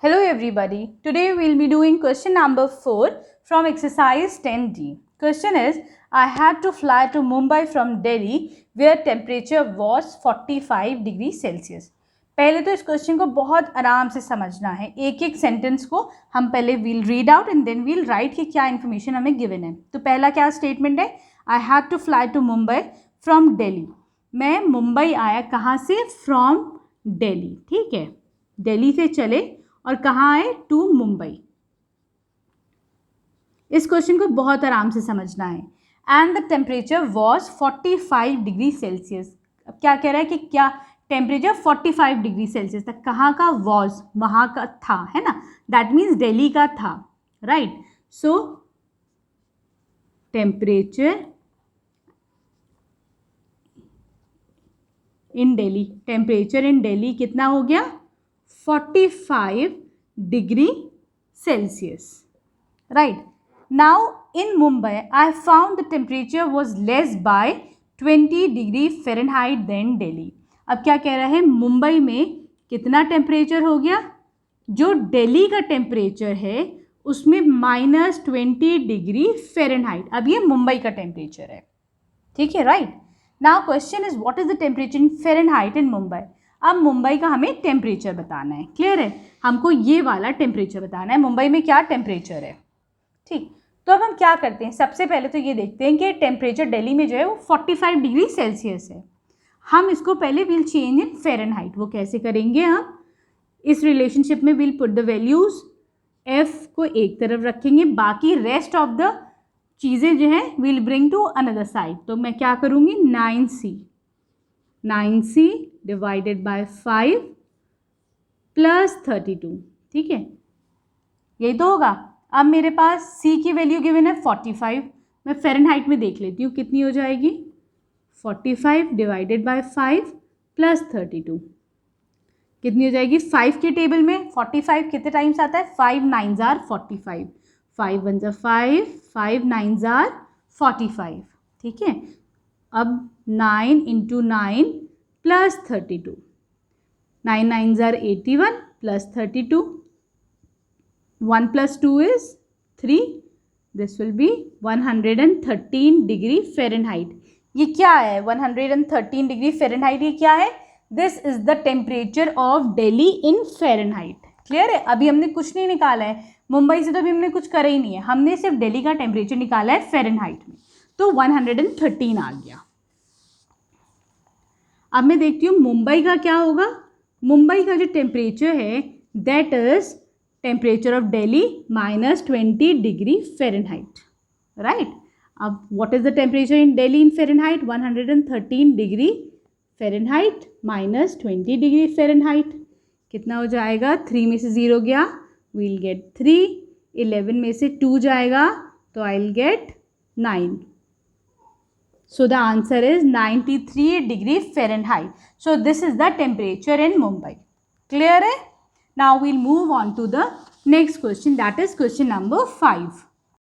Hello everybody. Today we will be doing question number 4 from exercise 10D. Question is, I had to fly to Mumbai from Delhi where temperature was 45 degree Celsius. पहले तो इस question को बहुत आराम से समझना है. एक एक सेंटेंस को हम पहले will read out and then will write कि क्या इन्फॉर्मेशन हमें गिवन है. तो पहला क्या स्टेटमेंट है? I had to fly to Mumbai from Delhi. मैं मुंबई आया कहाँ से? फ्रॉम दिल्ली. ठीक है, दिल्ली से चले और कहाँ आए? टू मुंबई. इस क्वेश्चन को बहुत आराम से समझना है. And the temperature was 45 degree Celsius. अब क्या कह रहा है कि क्या टेम्परेचर 45 डिग्री सेल्सियस तक. कहाँ का? वॉज, वहाँ का था, है ना. दैट मीन्स दिल्ली का था. Right. So temperature in Delhi, temperature in Delhi कितना हो गया? 45 degree Celsius. Right. Now in Mumbai, I found the temperature was less by 20 degree Fahrenheit than Delhi. अब क्या कह रहा है? मुंबई में कितना टेम्परेचर हो गया? जो दिल्ली का टेम्परेचर है उसमें -20 डिग्री फ़ारेनहाइट. अब ये मुंबई का टेम्परेचर है. ठीक है, right. Now question is what is the temperature in Fahrenheit in Mumbai. अब मुंबई का हमें टेम्परेचर बताना है. क्लियर है? हमको ये वाला टेम्परेचर बताना है, मुंबई में क्या टेम्परेचर है. ठीक, तो अब हम क्या करते हैं? सबसे पहले तो ये देखते हैं कि टेम्परेचर दिल्ली में जो है वो 45 डिग्री सेल्सियस है. हम इसको पहले विल चेंज इन फ़ारेनहाइट. वो कैसे करेंगे? हम इस रिलेशनशिप में will put the values. F को एक तरफ रखेंगे, बाकी रेस्ट ऑफ द चीज़ें जो हैं will bring to another side. तो मैं क्या करूँगी? 9c divided by 5 plus 32. ठीक है, यही तो होगा. अब मेरे पास c की वैल्यू गिवन है 45. मैं फ़ारेनहाइट में देख लेती हूँ कितनी हो जाएगी. 45 डिवाइडेड बाय 5 प्लस 32 कितनी हो जाएगी? 5 के टेबल में 45 कितने टाइम्स आता है? 5 9s are 45, 5 1s are 5, 5 9s are 45. ठीक है, अब 9 into 9 plus 32, 9 9s are 81 plus 32, 1 plus 2 is 3. This will be 113 degree Fahrenheit. ये क्या है? 113 डिग्री फ़ारेनहाइट ये क्या है? This is the temperature of Delhi in Fahrenheit. Clear है? अभी हमने कुछ नहीं निकाला है मुंबई से, तो अभी हमने कुछ करा ही नहीं है. हमने सिर्फ दिल्ली का टेम्परेचर निकाला है फ़ारेनहाइट में, तो 113 आ गया. अब मैं देखती हूँ मुंबई का क्या होगा. मुंबई का जो टेम्परेचर है that is temperature of Delhi -20 degree Fahrenheit. Right. अब what is the temperature in Delhi in Fahrenheit? 113 degree Fahrenheit -20 degree Fahrenheit. कितना हो जाएगा? 3 में से 0 गया, वील गेट 3. 11 में से 2 जाएगा तो I will get 9. So the answer is 93 degree Fahrenheit. So this is the temperature in Mumbai. Clear है? Now we'll move on to the next question, that is question number 5.